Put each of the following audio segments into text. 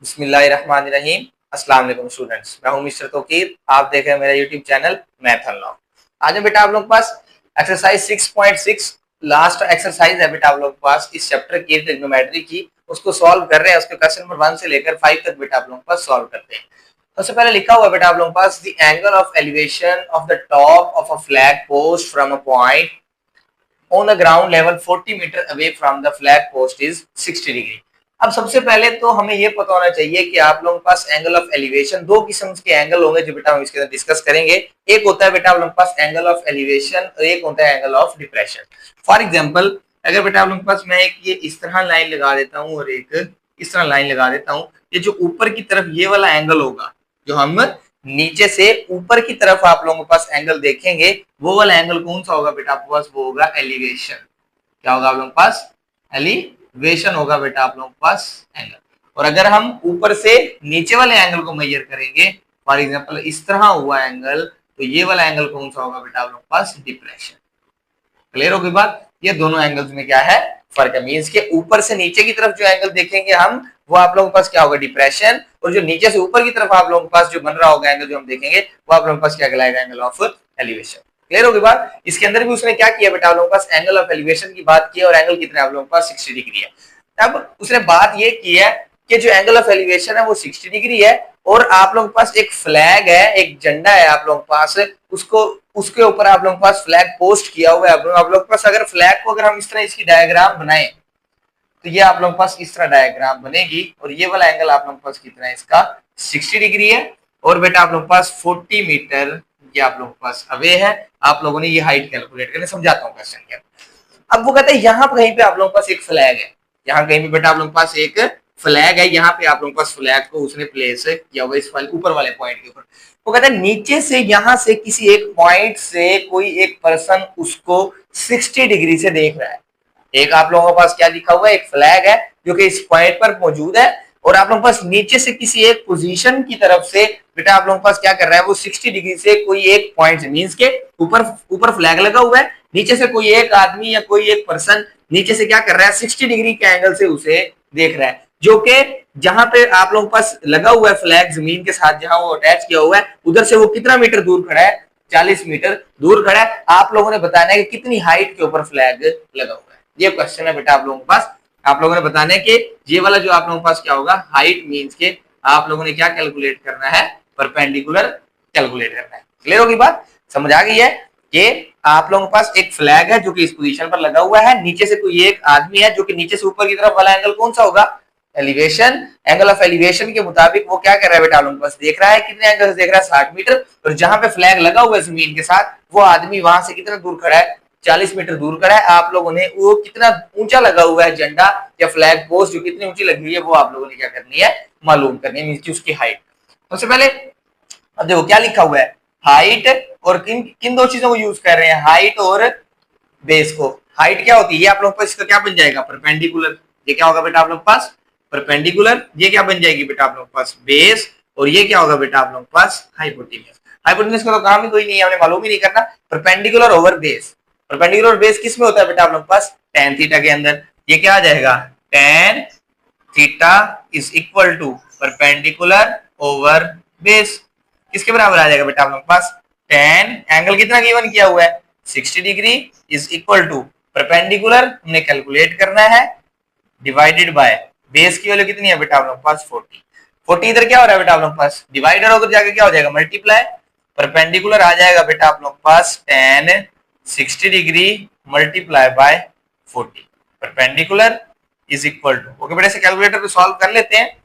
बिस्मिल्लाहिर्रहमानिर्रहीम। अस्सलाम वालेकुम स्टूडेंट्स, मैं हूं मिस्टर तौकीर। आप देख रहे हैं मेरा यूट्यूब चैनल मैथ अनलॉक। आज में बेटा आप लोगों के पास एक्सरसाइज 6.6 लास्ट एक्सरसाइज है बेटा आप लोगों के पास इस चैप्टर की ट्रिग्नोमेट्री की, उसको सॉल्व कर रहे हैं। उसके क्वेश्चन नंबर 1 से लेकर 5 तक बेटा आप लोगों के पास सॉल्व करते हैं। सबसे पहले लिखा हुआ बेटा आप लोगों के पास the angle of elevation of the top of a flag post from a point on the ground level 40 meter away from the flag post is 60 degree. अब सबसे पहले तो हमें ये पता होना चाहिए कि आप लोगों के पास एंगल ऑफ एलिवेशन, दो किस्म के एंगल होंगे जो बेटा हम इसके अंदर डिस्कस करेंगे। एक होता है बेटा आप लोगों के पास एंगल ऑफ एलिवेशन और एक होता है angle of depression. For example, अगर बेटा आप लोगों के पास मैं एक ये इस तरह लाइन लगा देता हूं और एक इस तरह लाइन लगा देता हूं, ये जो ऊपर की तरफ ये वाला एंगल होगा, जो हम नीचे से ऊपर की तरफ आप लोगों के पास एंगल देखेंगे, वो वाला एंगल कौन सा होगा बेटा आपके पास? वो होगा एलिवेशन। क्या होगा आप लोगों के पास? एलिवेशन होगा बेटा आप लोगों के पास एंगल। और अगर हम ऊपर से नीचे वाले एंगल को मेजर करेंगे, फॉर एग्जांपल इस तरह हुआ एंगल, तो ये वाला एंगल कौन सा होगा बेटा आप लोगों के पास? डिप्रेशन। क्लियर होगी बात? ये दोनों एंगल्स में क्या है? फर्क है। मींस के ऊपर से नीचे की तरफ जो एंगल देखेंगे हम, वो आप लोगों के पास क्या होगा? डिप्रेशन। और जो नीचे से ऊपर की तरफ आप लोगों के पास जो बन रहा होगा एंगल जो हम देखेंगे, वो आप लोगों के पास क्या कहलाएगा? Angle of elevation. क्लियर होगी बात? इसके अंदर भी उसने क्या किया बेटा आप लोगों के पास? एंगल ऑफ एलिवेशन की बात की है, और एंगल कितने आप लोगों के पास? 60 डिग्री है। अब उसने बात ये की है कि जो एंगल ऑफ एलिवेशन है वो 60 डिग्री है, और आप लोगों के पास एक फ्लैग है, एक झंडा है आप लोगों के पास, उसको उसके ऊपर आप लोगों के पास फ्लैग पोस्ट किया हुआ है। आप लोगों के पास अगर फ्लैग को अगर हम इस तरह इसकी डायग्राम बनाएं, तो ये आप लोगों के पास इस तरह डायग्राम बनेगी, और ये वाला एंगल आप लोगों के पास कितना है? इसका 60 डिग्री है। और बेटा आप लोगों के पास 40 मीटर ये आप लोगों के पास अवे है। आप लोगों ने ये हाइट कैलकुलेट करने, समझाता हूँ क्वेश्चन के। अब वो कहते हैं यहाँ पर कहीं पे आप लोगों के पास एक फ्लैग है, यहाँ कहीं पे बेटा आप लोगों के पास एक फ्लैग है, यहाँ पे आप लोगों के पास फ्लैग को उसने प्लेस किया हुआ इस वाले ऊपर वाले पॉइंट के ऊपर। वो कहता है नीचे से यहाँ से किसी एक पॉइंट से कोई एक पर्सन उसको 60 डिग्री से देख रहा है। एक आप लोगों के पास क्या लिखा हुआ है? एक फ्लैग है जो कि इस पॉइंट पर मौजूद है, और आप लोगों के पास नीचे से किसी एक पोजीशन की तरफ से बेटा आप लोगों के पास क्या कर रहा है? वो 60 डिग्री से कोई एक पॉइंट से, मींस के ऊपर ऊपर फ्लैग लगा हुआ है, नीचे से कोई एक आदमी या कोई एक पर्सन नीचे से क्या कर रहा है? 60 डिग्री के एंगल से उसे देख रहा है, जो कि जहां पे आप लोगों के पास लगा हुआ है फ्लैग जमीन के साथ, जहां वो अटैच किया हुआ है, उधर से वो कितना मीटर दूर खड़ा है? 40 मीटर दूर खड़ा है। आप लोगों ने बताना है कि कितनी हाइट के ऊपर फ्लैग लगा हुआ है। ये क्वेश्चन है बेटा आप लोगों के पास। आप लोगों ने बताना है कि ये वाला जो आप लोगों के पास क्या होगा? हाइट। मींस के आप लोगों ने क्या कैलकुलेट करना है? परपेंडिकुलर कैलकुलेट करना है। क्लियर होगी बात? समझ आ गई है कि आप लोगों के पास एक फ्लैग है जो कि इस पोजीशन पर लगा हुआ है, नीचे से कोई एक आदमी है, जो कि नीचे से ऊपर की तरफ वाला एंगल कौन सा होगा? एलिवेशन। एंगल ऑफ एलिवेशन के मुताबिक वो क्या कर रहा है बेटा? आप लोगों के पास देख रहा है, कितने एंगल से देख रहा है? 60 मीटर। और जहां पे फ्लैग लगा हुआ है जमीन के साथ, वो आदमी वहां से कितना दूर खड़ा है? 40 मीटर दूर खड़ा है। आप लोगों ने वो कितना ऊंचा लगा हुआ है झंडा या फ्लैग पोस्ट, जो कितनी ऊंची लगी हुई है, वो आप लोगों ने क्या करनी है? मालूम करनी है, मींस की उसकी हाइट। सबसे पहले अब देखो क्या लिखा हुआ है? हाइट। और किन किन दो चीजों को यूज कर रहे हैं? हाइट और बेस को। हाइट क्या होती है? ये आप लोगों के पास इसका क्या बन जाएगा? परपेंडिकुलर। ये क्या होगा बेटा आप लोगों के पास? परपेंडिकुलर। ये क्या बन जाएगी बेटा आप लोगों के पास? बेस। और ये क्या होगा बेटा आप लोगों के पास? हाइपोटेन्यूज। हाइपोटेन्यूज का तो काम ही कोई नहीं है, हमें मालूम ही नहीं करना। Perpendicular over base. परपेंडिकुलर और बेस किस में होता है बेटा आप लोगों के पास? tan थीटा के अंदर। ये क्या आ जाएगा? tan theta is equal to perpendicular over base. किसके बराबर आ जाएगा बेटा आप लोगों के पास? tan एंगल कितना गिवन किया हुआ है? 60 degree is equal to perpendicular हमने कैलकुलेट करना है, डिवाइडेड बाय बेस की वैल्यू कितनी है बेटा आप लोगों के पास? 40। 40 इधर क्या हो रहा है बेटा आप लोगों के पास? डिवाइडर होकर जाके क्या हो जाएगा? मल्टीप्लाई। परपेंडिकुलर आ जाएगा बेटा आप लोगों के पास tan 60 degree multiply by 40। Perpendicular is equal to, okay बेटा, इसे कैलकुलेटर पे सॉल्व कर लेते हैं।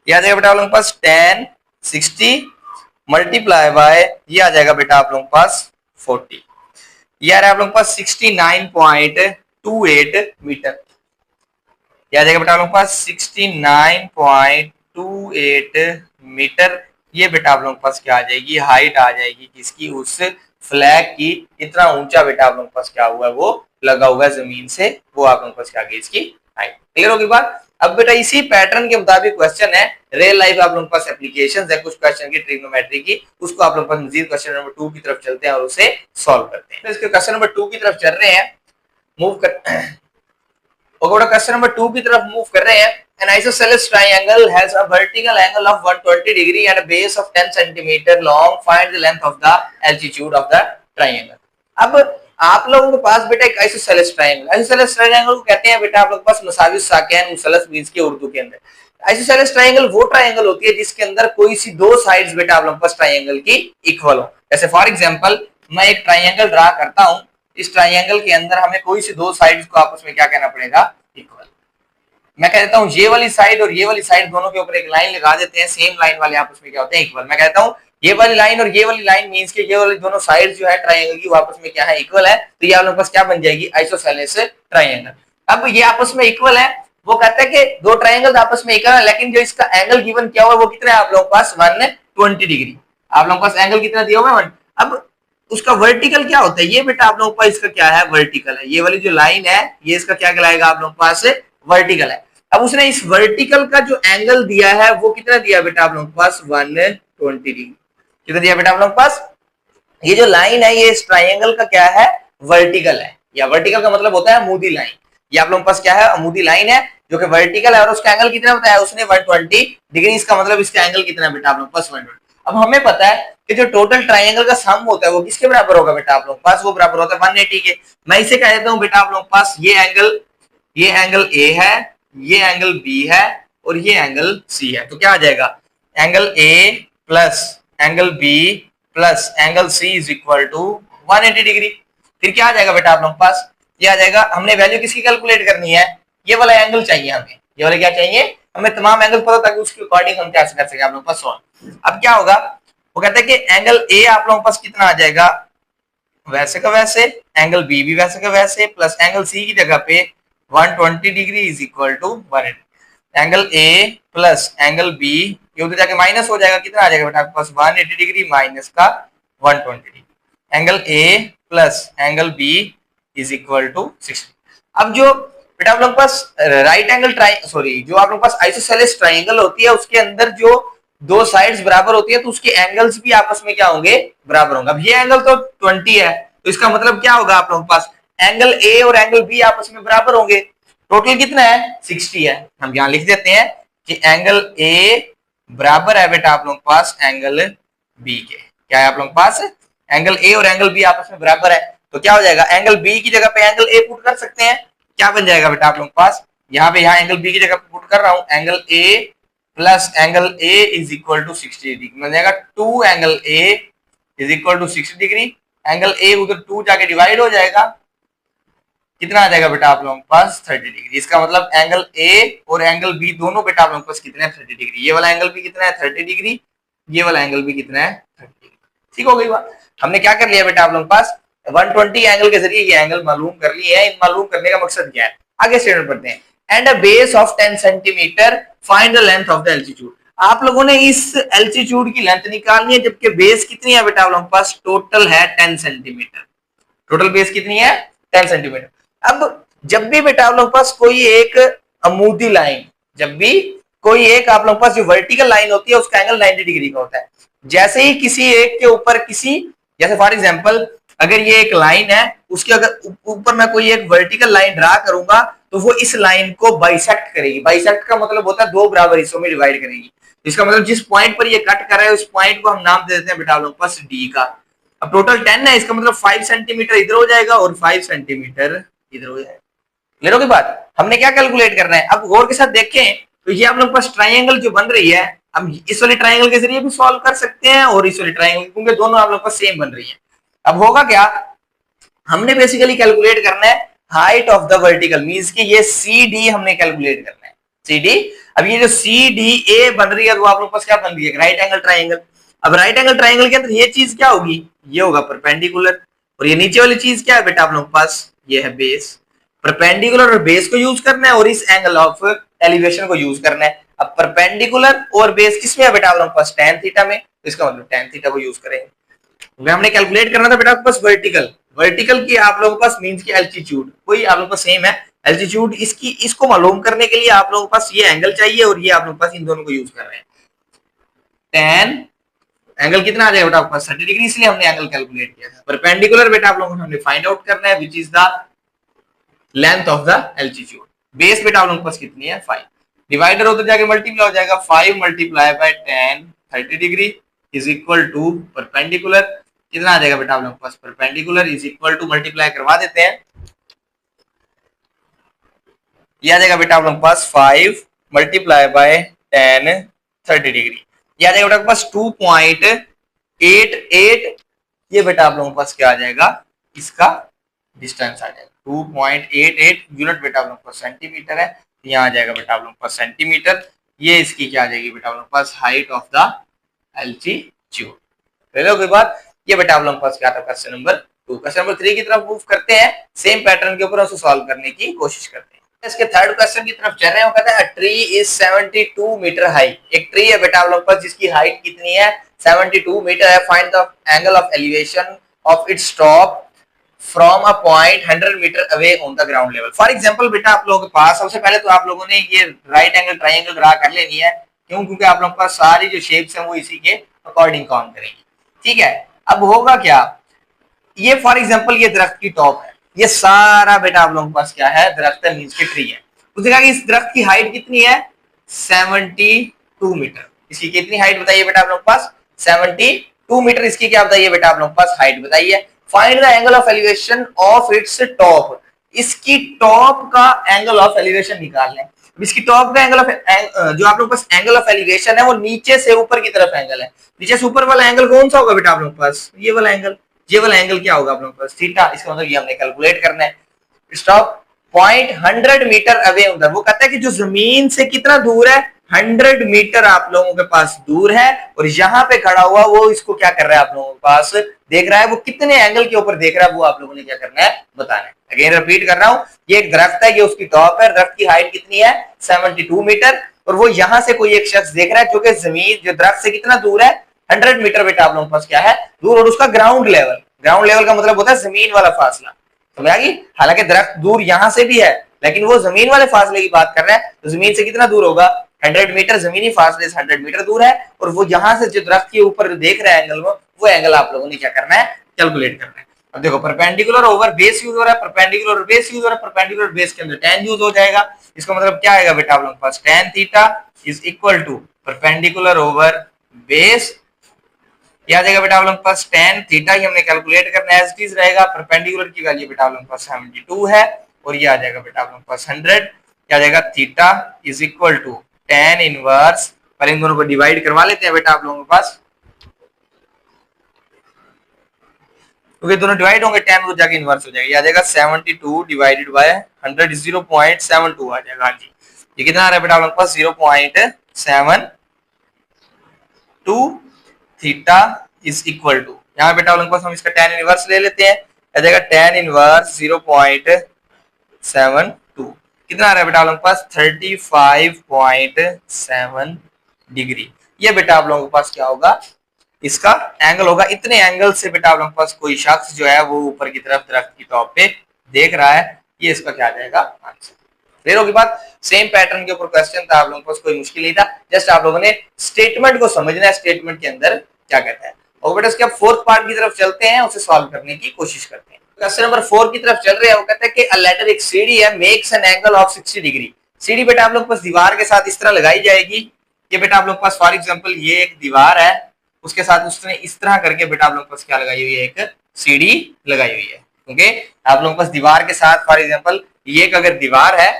ये आ जाएगा बेटा आप लोगों के पास tan 60 मल्टीप्लाई बाय, ये आ जाएगा बेटा आप लोगों के पास 40। ये आ रहा है आप लोगों के पास 69.28 मीटर। ये आ जाएगा बेटा आप लोगों के पास 69.28 मीटर। ये बेटा आप लोगों के पास क्या आ जाएगी? हाइट आ जाएगी किसकी? उस फ्लैग की। इतना ऊंचा बेटा आप लोगों के पास क्या हुआ है? वो लगा हुआ है जमीन से, वो आप लोगों के पास क्या आ गई? इसकी हाइट। क्लियर होगी बात? अब बेटा इसी पैटर्न के मुताबिक क्वेश्चन है, रियल लाइफ आप लोगों के पास एप्लीकेशंस है कुछ क्वेश्चन की ट्रिग्नोमेट्री की, उसको आप लोगों के पास मजीद क्वेश्चन नंबर 2 की तरफ चलते हैं और उसे सॉल्व करते हैं। तो इसके क्वेश्चन नंबर 2 की तरफ चल रहे हैं, मूव कर ओके बेटा, क्वेश्चन नंबर 2 की तरफ मूव कर रहे हैं। An isosceles triangle has a vertical angle of 120 degree and a base of 10 centimeter long. Find the length of the altitude of the triangle. अब आप लोगों के पास बेटा एक आइसोसेलेस ट्रायंगल, आइसोसेलेस ट्रायंगल को कहते हैं बेटा आप लोगों के पास मुसावी साकैन मुसलस मीन्स के उर्दू के अंदर। आइसोसेलेस ट्रायंगल वो ट्रायंगल होती है जिसके अंदर कोई सी दो साइड्स बेटा आप लोगों के पास ट्रायंगल की इक्वल हो। जैसे फॉर एग्जांपल मैं एक ट्रायंगल ड्रा करता हूं, इस ट्रायंगल के अंदर हमें कोई सी दो साइड्स को आपस में क्या कहना पड़ेगा, इक्वल। मैं कह देता हूं ये वाली साइड और ये वाली साइड दोनों के ऊपर एक लाइन लगा देते हैं, सेम लाइन वाले आपस में क्या होते हैं, इक्वल। मैं कहता हूं ये वाली लाइन और ये वाली लाइन मींस के ये वाली दोनों साइड्स जो है ट्रायंगल की वो आपस में क्या है, इक्वल है। तो ये आप लोगों के पास क्या बन जाएगी, आइसोसेलेस ट्रायंगल। अब ये आपस में इक्वल है, वो कहता है कि दो ट्रायंगल आपस में इक्वल है, लेकिन जो इसका एंगल गिवन क्या हुआ वो कितना है आप लोगों के पास 120 डिग्री। आप लोगों के पास एंगल कितना दिया हुआ है 1। अब उसका वर्टिकल क्या होता है, ये बेटा आप लोगों के पास इसका क्या है, वर्टिकल है। ये वाली जो लाइन है ये इसका क्या कहलाएगा आप लोगों के पास, वर्टिकल है। अब उसने इस वर्टिकल का जो एंगल दिया है वो कितना दिया बेटा आप लोगों के पास 120 डिग्री। कितना दिया बेटा आप लोगों के पास, ये जो लाइन है ये इस ट्रायंगल का क्या है, वर्टिकल है, या वर्टिकल का मतलब होता है अमूदी लाइन। ये आप लोगों के पास क्या है, अमूदी लाइन है जो कि वर्टिकल है और उसका एंगल कितना बताया उसने 120 डिग्री। इसका मतलब इसका एंगल कितना बेटा आप लोगों के पास 120। अब हमें पता है कि जो टोटल ट्रायंगल का सम होता है वो किसके बराबर होगा बेटा आप लोगों के पास, वो बराबर होता है 180 के। मैं इसे कह देता हूं बेटा आप लोगों के पास ये एंगल ए है, ये एंगल बी है और ये एंगल सी है। तो क्या आ जाएगा, angle a plus angle b plus angle c is equal to 180 degree. फिर क्या आ जाएगा बेटा आप लोगों के पास, ये आ जाएगा, हमने वैल्यू किसकी कैलकुलेट करनी है, ये वाला एंगल चाहिए हमें, ये वाला क्या चाहिए हमें, तमाम एंगल पता ताकि उसके अकॉर्डिंग हम क्या कर सके आप लोगों के पास सॉल्व। अब क्या होगा, वो कहते हैं कि एंगल ए आप लोगों के पास कितना आ जाएगा, वैसे का वैसे, एंगल बी भी वैसे का वैसे, प्लस एंगल सी की जगह पे 120 degree is equal to 180। Angle a plus angle b ये उधर जाके माइनस हो जाएगा, कितना आ जाएगा बेटा आपके पास 180 डिग्री माइनस का 120 degree. Angle a plus angle b is equal to 60। अब जो बेटा आप लोग के पास राइट एंगल जो आप लोग के पास आइसोसेलेस ट्रायंगल होती है उसके अंदर जो दो साइड्स बराबर होती है तो उसके एंगल्स भी आपस में क्या होंगे, बराबर होंगे। अब ये एंगल तो 20 है तो इसका मतलब क्या होगा आप लोगों के पास, एंगल ए और एंगल बी आपस में बराबर होंगे। टोटल कितना है 60 है। हम यहां लिख देते हैं कि एंगल ए बराबर है बेटा आप लोगों के पास एंगल बी के। क्या है आप लोगों के पास, एंगल ए और एंगल बी आपस में बराबर है तो क्या हो जाएगा, एंगल बी की जगह पे एंगल ए पुट कर सकते हैं। क्या बन जाएगा बेटा आप लोगों के पास, यहाँ पे यहाँ एंगल बी की जगह पुट कर रहा हूं, angle a plus angle a is equal to 60 degree. बन जाएगा 2 angle a is equal to 60 degree. Angle a उधर 2 जाके डिवाइड हो जाएगा, कितना आ जाएगा बेटा आप लोगों के पास 30 डिग्री। इसका मतलब एंगल ए और एंगल बी दोनों बेटा आप लोगों के पास कितने हैं 30 डिग्री। ये वाला एंगल भी कितना है 30 डिग्री, ये वाला एंगल भी कितना है 30 डिग्री। ठीक हो गई बात। हमने क्या कर लिया बेटा आप लोगों के पास 120 एंगल के जरिए ये एंगल मालूम कर लिए हैं। इन मालूम करने का मकसद क्या है, आगे स्टेटमेंट पढ़ते हैं। And a base of 10 centimetre find the length of the altitude. आप लोगों ने इस एल्टीट्यूड की लेंथ निकालनी है जबकि बेस कितनी है बेटा आप लोगों के पास, टोटल है 10 सेंटीमीटर। टोटल बेस कितनी है 10 सेंटीमीटर। अब जब भी बेटा आप लोगों के पास कोई एक अमूदी लाइन, जब भी कोई एक आप लोगों के पास जो वर्टिकल लाइन होती है उसका एंगल 90 डिग्री का होता है। जैसे ही किसी एक के ऊपर किसी, जैसे फॉर एग्जांपल अगर ये एक लाइन है उसके अगर ऊपर मैं कोई एक वर्टिकल लाइन ड्रा करूंगा तो वो इस लाइन को बाइसेक्ट करेगी। बाइसेक्ट का मतलब होता है दो बराबर हिस्सों में डिवाइड करेगी। इसका मतलब जिस पॉइंट पर ये कट कर रहा है उस पॉइंट को हम नाम दे देते हैं बेटा आप लोगों के पास डी का। अब टोटल 10 है, इसका मतलब 5 सेंटीमीटर इधर हो जाएगा और 5 सेंटीमीटर इधर हो जाएगा। क्लियर होगी बात। हमने क्या कैलकुलेट करना है, अब गौर के साथ देखें तो ये आप लोग पास ट्राइंगल जो बन रही है हम इस वाले ट्राइंगल के जरिए भी सॉल्व कर सकते हैं और इस वाले ट्राइंगल, क्योंकि दोनों आप लोग पास सेम बन रही है। अब होगा क्या, हमने बेसिकली कैलकुलेट करना है height of the vertical, means कि ये सी डी हमने कैलकुलेट करना है, सी डी। अब ये जो सी डी ए बन रही है तो आप लोग पास क्या बन रही है, राइट एंगल ट्राइंगल। अब राइट एंगल ट्राइंगल के अंदर ये चीज क्या होगी, ये होगा परपेंडिकुलर, और ये नीचे वाली चीज क्या है बेटा आप लोग पास, ये है बेस। परपेंडिकुलर और बेस को यूज करना है और इस एंगल ऑफ एलिवेशन को यूज करना है। अब परपेंडिकुलर और बेस किसमें है बेटा आप लोग पास, tan थीटा में, तो इसका मतलब tan थीटा को यूज करेंगे। हमने कैलकुलेट करना था बेटा आपके पास वर्टिकल, वर्टिकल की आप लोगों के पास मींस की एल्टीट्यूड, कोई आप लोगों का सेम है एल्टीट्यूड, इसकी इसको मालूम करने के लिए आप लोगों के पास ये एंगल चाहिए और ये आप लोगों के पास इन दोनों को यूज कर रहे हैं। tan एंगल कितना आ जाएगा बेटा आपके पास 30 डिग्री, इसलिए हमने एंगल कैलकुलेट किया था। परपेंडिकुलर बेटा आप लोगों को हमने फाइंड आउट करना है, which is the length of the altitude. Base बेटा आप लोगों के पास कितनी है 5। डिवाइडर उधर जाके मल्टीप्लाई हो जाएगा, 5 multiply by 10 30 degree is equal to perpendicular. कितना आ जाएगा बेटा आप लोगों के पास, perpendicular is equal to, multiply करवा देते हैं, ये आ जाएगा बेटा आप लोगों के पास 5 मल्टीप्लाई बाय 10 30 डिग्री, ये आ जाएगा बेटा आपके पास 2.88। ये बेटा आप लोगों के पास क्या आ जाएगा, इसका डिस्टेंस आ जाएगा 2.88 यूनिट बेटा आप लोगों के पास सेंटीमीटर है, यहाँ आ जाएगा बेटा आप लोगों के पास सेंटीमीटर। ये इसकी क्या आ जाएगी बेटा आप लोगों के पास हाइट ऑफ द एल्टीट्यूड। कोई बात, ये बेटा आप लोगों के पास क्या था क्वेश्चन नंबर 2। क्वेश्चन नंबर 3 की तरफ मूव करते हैं, सेम पैटर्न के ऊपर उसे सॉल्व करने की कोशिश करते हैं। इसके थर्ड क्वेश्चन की तरफ चल रहे हैं, वो कहता है ट्री इज 72 मीटर हाई। एक ट्री है बेटा आप लोगों के पास जिसकी हाइट कितनी है 72 मीटर है। Find the angle of elevation of its top from a point 100 metre away on the ground level. For example बेटा आप लोगों के पास सबसे पहले तो आप लोगों ने ये राइट एंगल ट्रायंगल ड्रा कर लेनी है, क्यों, क्योंकि आप लोगों के पास सारी जो शेप्स हैं वो इसी के अकॉर्डिंग काम करेंगी, ठीक है। अब होगा क्या, ये फॉर एग्जांपल ये दरख्त की टॉप है, ये सारा बेटा आप लोगों के पास क्या है, दरख्त है, मींस की ट्री है। उसने कहा कि इस दरख्त की हाइट कितनी है 72 मीटर। इसकी कितनी हाइट बताइए बेटा आप लोगों के पास 72 मीटर। इसकी क्या बताइए बेटा आप लोगों के पास हाइट बताइए। Find the angle of elevation of its top. इसकी टॉप का एंगल ऑफ एलिवेशन निकालना है। इसकी टॉप का एंगल ऑफ जो आप लोगों के पास एंगल ऑफ एलिवेशन है वो नीचे से ऊपर की तरफ एंगल है। नीचे से ऊपर वाला एंगल कौन सा होगा बेटा आप लोगों के पास, ये वाला एंगल। ये वाला एंगल क्या होगा आप लोगों के पास थीटा। इसका मतलब ये हमने कैलकुलेट करना है। स्टॉप पॉइंट 100 मीटर अवे उधर, वो कहता है कि जो जमीन से कितना दूर है 100 मीटर आप लोगों के पास दूर है, और यहाँ पे खड़ा हुआ वो इसको क्या कर रहा है आप लोगों के पास देख रहा है, वो कितने एंगल के ऊपर देख रहा है वो आप लोगों ने क्या करना है बताना है। अगेन रिपीट कर रहा हूं, ये एक दरख्त है, ये उसकी टॉप है, दरख्त की हाइट कितनी है 72 मीटर, और वो यहां से कोई एक शख्स देख रहा है क्योंकि जमीन जो दरख्त से कितना दूर है 100 मीटर बेटा आप लोगों के पास क्या है दूर, और उसका ग्राउंड लेवल, ग्राउंड लेवल का मतलब होता है जमीन वाला फासला, समझ आ गई। हालांकि दरख्त दूर यहां से भी है लेकिन वो जमीन वाले फासले की बात कर रहा है, तो जमीन से कितना दूर होगा 100 मीटर, जमीनी फासले से 100 मीटर दूर है, और वो यहां से जो दरख्त के ऊपर देख रहा है एंगल वो एंगल आप लोगों ने क्या करना है कैलकुलेट करना है। अब देखो परपेंडिकुलर ओवर बेस यूज हो रहा है, परपेंडिकुलर बेस यूज हो रहा है, परपेंडिकुलर बेस के अंदर tan यूज हो जाएगा। इसका मतलब क्या आएगा बेटा आप लोगों के पास tan theta is equal to perpendicular over base, यह आ जाएगा बेटा आप लोगों के पास tan थीटा ही हमने कैलकुलेट करना है, एज इट इज रहेगा। परपेंडिकुलर की वैल्यू बेटा आप लोगों के पास 72 है, और ये आ जाएगा बेटा आप लोगों के पास 100, क्या आ जाएगा theta is equal to tan inverse, पहले इन दोनों को डिवाइड करवा लेते हैं बेटा आप लोगों के पास, क्योंकि दोनों डिवाइड होंगे tan वो जाके इनवर्स हो जाएगा, ये आ जाएगा 72 डिवाइडेड बाय 100 0.72 आ जाएगा। हाँ जी, ये कितना आ रहा है बेटा आप लोगों के पास 0.72 थीटा इज इक्वल टू, यहाँ बेटा आप लोगों के पास हम इसका tan इनवर्स ले लेते हैं, आ जाएगा tan इनवर्स 0.72 कितना आ रहा है बेटा आप लोगों के पास 35.7 डिग्री। ये बेटा आप लोगों के पास क्या होगा इसका एंगल होगा। इतने एंगल से बेटा आप लोगों के पास कोई शख्स जो है वो ऊपर की तरफ दरख्त की टॉप पे देख रहा है, ये इसका क्या आ जाएगा आंसर। क्लियर होगी बात। सेम पैटर्न के ऊपर क्वेश्चन था, आप लोगों के पास कोई मुश्किल नहीं था, जस्ट आप लोगों ने स्टेटमेंट को समझना है, स्टेटमेंट के अंदर क्या कहता है। और बेटा इसके अब फोर्थ पार्ट की तरफ चलते हैं, उसे सॉल्व करने की कोशिश करते हैं। क्वेश्चन नंबर 4 की तरफ चल रहे हैं, वो कहता है कि अ लेटर एक सीढ़ी है makes an angle of 60 degree. सीढ़ी बेटा आप लोग के पास दीवार के साथ इस तरह लगाई जाएगी। ये बेटा आप लोग के पास फॉर एग्जांपल ये एक दीवार है, उसके साथ उसने इस तरह करके बेटा आप लोगों के पास क्या लगाई हुई है एक सीढ़ी लगाई हुई है। ओके, आप लोगों के पास दीवार के साथ फॉर एग्जांपल ये एक अगर दीवार है,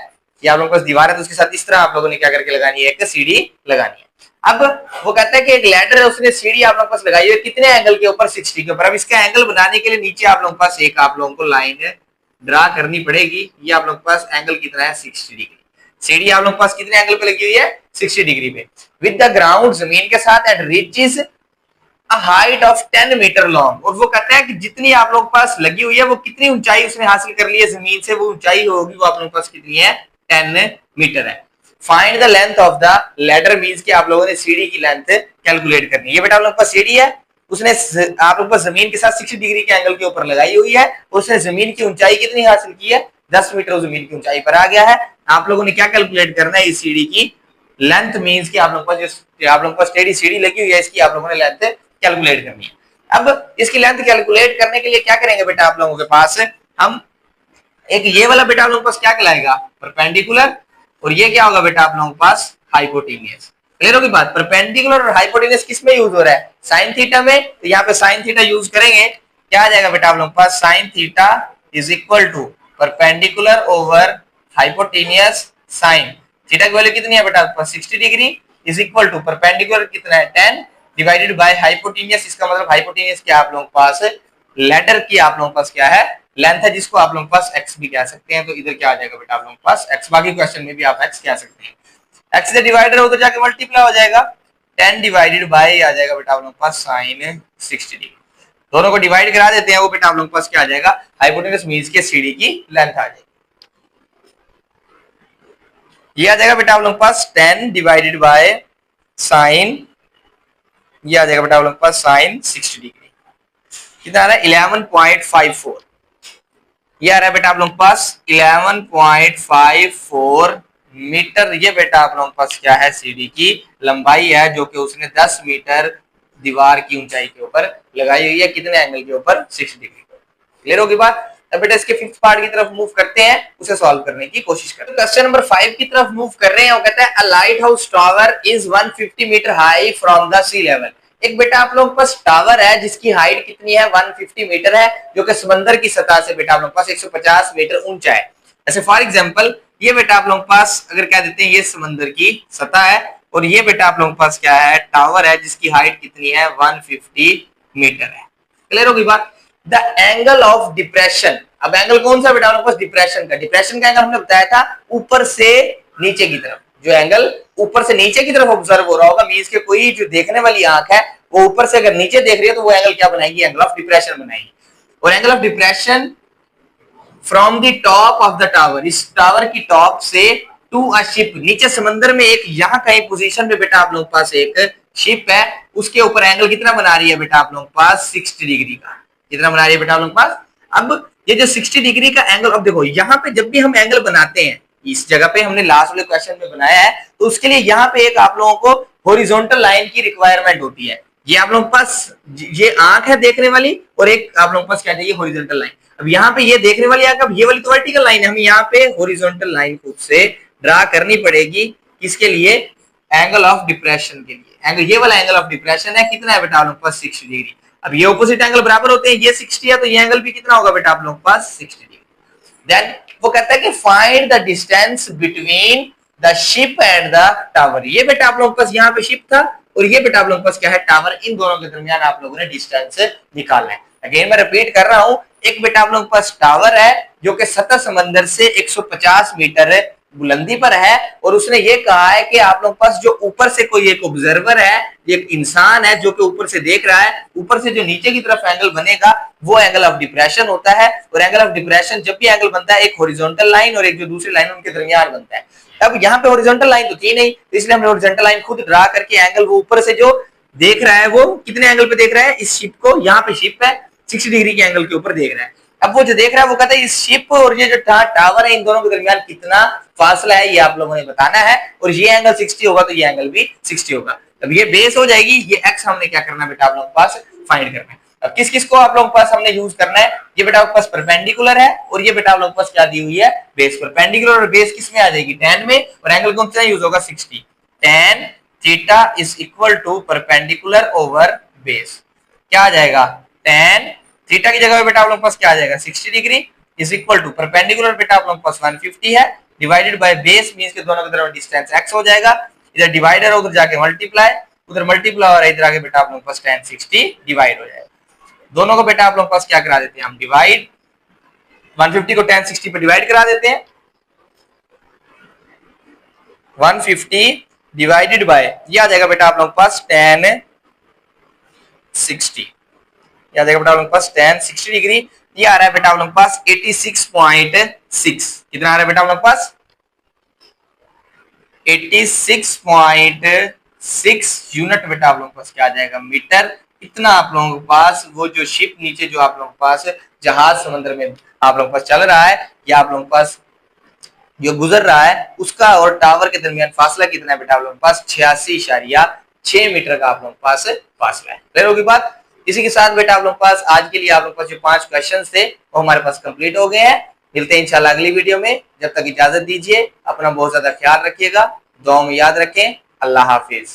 ये आप लोगों के पास दीवार है, तो उसके साथ इस तरह आप लोगों ने क्या करके लगानी है एक सीढ़ी लगानी है। अब वो कहता है कि एक लैडर है, उसने सीढ़ी आप लोगों के पास लगाई हुई है कितने एंगल के ऊपर 60 के ऊपर। अब इसका एंगल बनाने के लिए नीचे आप लोगों के पास एक आप लोगों को लाइन ड्रा करनी पड़ेगी। ये आप लोगों के पास एंगल कितना है 60 डिग्री। सीढ़ी आप लोगों के पास कितने एंगल पे लगी हुई है 60 डिग्री पे, विद द ग्राउंड जमीन के साथ, and reaches a height of 10 metre long. और वो कहता है कि जितनी आप लोग पास लगी हुई है वो कितनी ऊंचाई उसने हासिल कर ली है जमीन से, वो ऊंचाई होगी वो आप लोगों के पास कितनी है 10 मीटर है। Find the length of the ladder, means कि आप लोगों ने सीढ़ी की लेंथ कैलकुलेट करनी है। ये बेटा आप लोगों के पास सीढ़ी है, उसने आप लोगों को जमीन के साथ 60 डिग्री के एंगल के ऊपर लगाई हुई है, उसने जमीन की ऊंचाई कितनी हासिल की है 10 मीटर जमीन की ऊंचाई पर आ गया है। आप लोगों ने क्या कैलकुलेट करना है इस सीढ़ी की लेंथ, मींस कि आप लोगों के पास जो आप लोगों के पास टेढ़ी सीढ़ी लगी हुई है इसकी आप लोगों ने लेंथ कैलकुलेट करनी है। अब इसकी लेंथ कैलकुलेट करने के लिए क्या करेंगे बेटा आप लोगों के पास, हम एक ये वाला बेटा आप लोगों के पास क्या कहलाएगा परपेंडिकुलर, और ये क्या होगा बेटा आप लोगों के पास हाइपोटेनियस। क्लियर होगी बात। परपेंडिकुलर और हाइपोटेनियस किस में यूज हो रहा है, साइन थीटा में, तो यहाँ पे साइन थीटा यूज करेंगे, क्या आ जाएगा बेटा आप लोगों के पास, sine theta is equal to perpendicular over hypotenuse sine theta की वैल्यू कितनी है बेटा आपके पास 60 degree is equal to perpendicular कितना है 10 डिवाइडेड बाय हाइपोटेनियस, इसका मतलब हाइपोटेनियस क्या आप लोगों के पास लेडर की आप लोगों के पास क्या है लेंथ है, जिसको आप लोगों के पास x भी कह सकते हैं। तो इधर क्या आ जाएगा बेटा आप लोगों के पास x, बाकी क्वेश्चन में भी आप x कह सकते हैं। x से डिवाइडर उधर जाके मल्टीप्लाई हो जाएगा, 10 डिवाइडेड बाय आ जाएगा बेटा आप लोगों के पास साइन 60 डिग्री। दोनों को डिवाइड करा देते हैं, वो बेटा आप लोगों के पास क्या आ जाएगा, हाइपोटेनस मींस के सीडी की लेंथ आ जाएगी। ये आ जाएगा बेटा आप लोगों के पास 10 डिवाइडेड बाय साइन, ये आ जाएगा बेटा आप लोगों के पास साइन 60 डिग्री, कितना आ रहा है 11.54। ये आ रहा है बेटा आप लोगों के पास 11.54 मीटर। ये बेटा आप लोगों के पास क्या है, सीढ़ी की लंबाई है, जो कि उसने 10 मीटर दीवार की ऊंचाई के ऊपर लगाई हुई है, कितने एंगल के ऊपर 60 डिग्री। क्लियर होगी बात। अब बेटा इसके फिफ्थ पार्ट की तरफ मूव करते हैं, उसे सॉल्व करने की कोशिश करते हैं। क्वेश्चन नंबर 5 की तरफ मूव कर रहे हैं। वो कहता है a lighthouse tower is 150 meter high from the sea level. एक बेटा आप लोगों के पास टावर है जिसकी हाइट कितनी है 150 मीटर है, जो कि समंदर की सतह से बेटा आप लोगों के पास 150 मीटर ऊंचा है। ऐसे फॉर एग्जांपल ये बेटा आप लोगों के पास अगर क्या देते हैं, ये समंदर की सतह है और ये बेटा आप लोगों के पास क्या है, टावर है जिसकी हाइट कितनी है 150 मीटर है। क्लियर होगी बात। द एंगल ऑफ डिप्रेशन, अब एंगल कौन सा बेटा आप लोगों के पास, डिप्रेशन का। डिप्रेशन का एंगल हमने बताया था ऊपर से नीचे की तरफ, जो एंगल ऊपर से नीचे की तरफ ऑब्जर्व हो रहा होगा, मींस के कोई जो देखने वाली आंख है वो ऊपर से अगर नीचे देख रही है तो वो एंगल क्या बनाएगी, एंगल ऑफ डिप्रेशन बनाएगी। और angle of depression from the top of the tower, इस टावर की टॉप से टू अ शिप, नीचे समंदर में एक यहाँ कहीं पोजीशन में बेटा आप लोगों के पास एक शिप है, उसके ऊपर एंगल कितना बना रही है बेटा आप लोगों के पास 60 डिग्री का। कितना बना रही है बेटा आप लोगों के पास। अब ये जो 60 डिग्री का एंगल, अब देखो यहाँ पे जब भी हम एंगल बनाते हैं, इस जगह पे हमने लास्ट वाले क्वेश्चन में बनाया है, तो उसके लिए यहाँ पे एक आप लोगों को हॉरिजॉन्टल लाइन की रिक्वायरमेंट होती है। ये आप लोगों के पास ये आंख है देखने वाली, और एक आप लोगों के पास क्या चाहिए, हॉरिजॉन्टल लाइन। अब यहाँ पे ये देखने वाली आंख, अब ये वाली तो वर्टिकल लाइन है, हमें यहाँ पे हॉरिजॉन्टल लाइन खुद से ड्रा करनी पड़ेगी, किसके लिए, एंगल ऑफ डिप्रेशन के लिए। एंगल, ये वाला एंगल ऑफ डिप्रेशन है, कितना है बेटा आप लोगों के पास 60 डिग्री। अब ये ऑपोजिट एंगल बराबर होते हैं, ये 60 है तो ये एंगल भी कितना होगा बेटा आप लोगों के पास 60 डिग्री। देन वो कहता है कि find the distance between the ship and the tower. ये बेटा आप लोगों के पास यहाँ पे शिप था और ये बेटा आप लोगों के पास क्या है, टावर। इन दोनों के दरमियान आप लोगों ने डिस्टेंस निकालना है। अगेन मैं रिपीट कर रहा हूं, एक बेटा आप लोगों के पास टावर है जो कि सतह समंदर से 150 मीटर बुलंदी पर है, और उसने ये कहा है कि आप लोगों के पास जो ऊपर से कोई एक ऑब्जर्वर है, एक इंसान है जो कि ऊपर से देख रहा है, ऊपर से जो नीचे की तरफ एंगल बनेगा वो एंगल ऑफ डिप्रेशन होता है। और एंगल ऑफ डिप्रेशन जब भी एंगल बनता है, एक हॉरिजॉन्टल लाइन और एक जो दूसरी लाइन उनके दरमियान बनता है। अब यहाँ पे हॉरिजॉन्टल लाइन तो थी नहीं, इसलिए हमने हॉरिजॉन्टल लाइन खुद ड्रा करके एंगल वो ऊपर से जो देख रहा है वो कितने एंगल पे देख रहा है, इस शिप को, यहाँ पे शिप है 60 डिग्री के एंगल के ऊपर देख रहा है। अब वो जो देख रहा है वो कहता है इस शिप और ये जो टावर है इन दोनों के दरमियान कितना फासला है, ये आप लोगों ने बताना है। और ये एंगल 60 होगा तो ये एंगल भी 60 होगा। अब ये बेस हो जाएगी, ये एक्स हमने क्या करना है बेटा आप लोगों के पास फाइंड करना है। अब किस किस को आप लोगों के पास हमने यूज करना है, ये बेटा आपके पास परपेंडिकुलर है और ये बेटा आप लोगों के पास क्या दी हुई है, बेस। परपेंडिकुलर और बेस किस में आ जाएगी, tan में, और एंगल कौन सा यूज होगा 60। tan theta is equal to perpendicular over base, क्या आ जाएगा, tan थीटा की जगह पे बेटा आप लोगों के पास क्या आ जाएगा 60 degree is equal to perpendicular बेटा आप लोगों के पास 150 है, डिवाइडेड बाय बेस मींस के दोनों की तरफ डिस्टेंस x हो जाएगा। इधर डिवाइडर उधर जाके मल्टीप्लाई, उधर मल्टीप्लाई और इधर आके बेटा आप लोगों के पास tan 60 डिवाइड हो जाएगा। दोनों को बेटा आप लोगों के पास क्या करा देते हैं हम, डिवाइड 150 को tan 60 पे डिवाइड करा देते हैं। 150 डिवाइडेड बाय ये आ जाएगा बेटा आप लोगों के पास tan 60, या देखो बेटा आप लोगों के पास tan 60 डिग्री, ये आ रहा है बेटा आप लोगों के पास 86.6। कितना आ रहा है बेटा आप लोगों के पास 86.6 यूनिट बेटा आप लोगों के पास क्या आ जाएगा, मीटर। इतना आप लोगों के पास वो जो शिप नीचे जो आप लोगों के पास जहाज समुद्र में आप लोगों के पास चल रहा है, या आप लोगों के पास जो गुजर रहा है, उसका और टावर के दरमियान फासला कितना है बेटा आप लोगों के पास 86.6 मीटर का आप लोगों के पास फासला है। क्लियर होगी बात। इसी के साथ बेटा आप लोगों के पास आज के लिए आप लोगों के पास जो 5 क्वेश्चन थे वो हमारे पास कंप्लीट हो गए हैं। मिलते हैं इंशाल्लाह अगली वीडियो में। जब तक इजाजत दीजिए, अपना बहुत ज्यादा ख्याल रखिएगा, दुआ में याद रखें। अल्लाह हाफिज।